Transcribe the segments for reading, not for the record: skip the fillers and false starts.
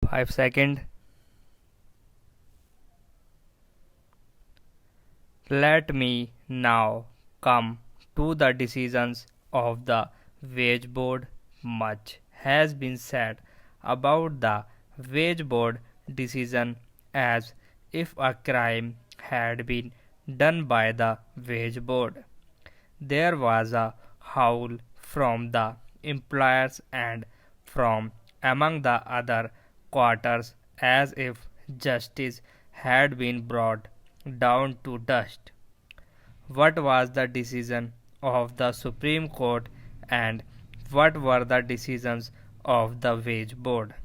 5 seconds. Let me now come to the decisions of the wage board. Much has been said about the wage board decision as if a crime had been done by the wage board. There was a howl from the employers and from among the other quarters as if justice had been brought down to dust. What was the decision of the Supreme Court and what were the decisions of the wage board?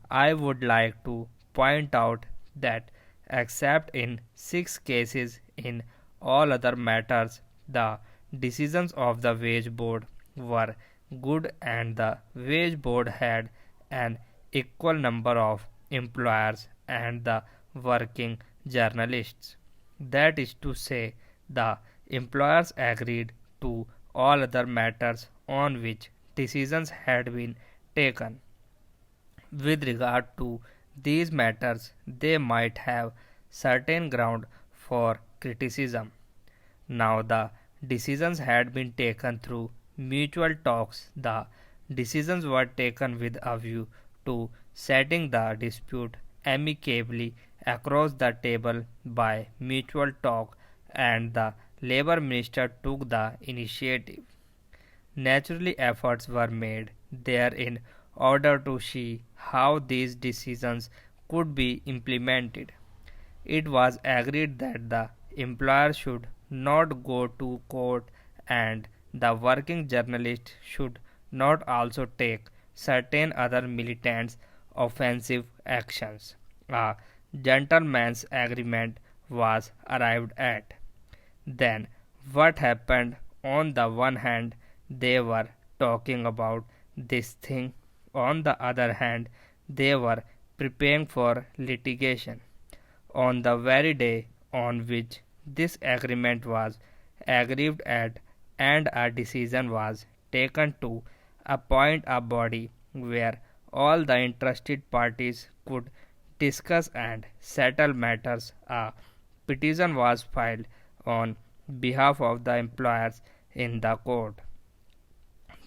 I would like to point out that except in 6 cases in all other matters, the decisions of the wage board were good and the wage board had an equal number of employers and the working journalists. That is to say, the employers agreed to all other matters on which decisions had been taken. With regard to these matters, they might have certain ground for criticism. Now the decisions had been taken through mutual talks. The decisions were taken with a view to setting the dispute amicably across the table by mutual talk, and the labor minister took the initiative. Naturally, efforts were made there in order to see how these decisions could be implemented. It was agreed that the employer should not go to court and the working journalist should not also take certain other militant offensive actions. A gentleman's agreement was arrived at. Then, what happened? On the one hand, they were talking about this thing, on the other hand, they were preparing for litigation. On the very day on which this agreement was agreed at and a decision was taken to appoint a body where all the interested parties could discuss and settle matters, a petition was filed on behalf of the employers in the court.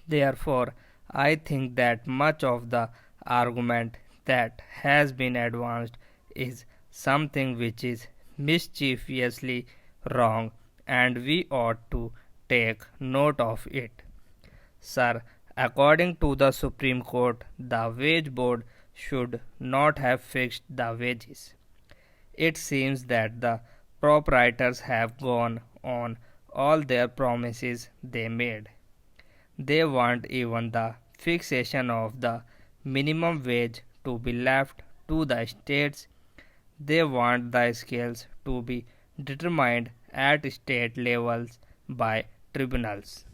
Therefore, I think that much of the argument that has been advanced is something which is mischievously wrong, and we ought to take note of it. Sir, according to the Supreme Court, the wage board should not have fixed the wages. It seems that the proprietors have gone on all their promises they made. They want even the fixation of the minimum wage to be left to the states. They want the scales to be determined at state levels by tribunals.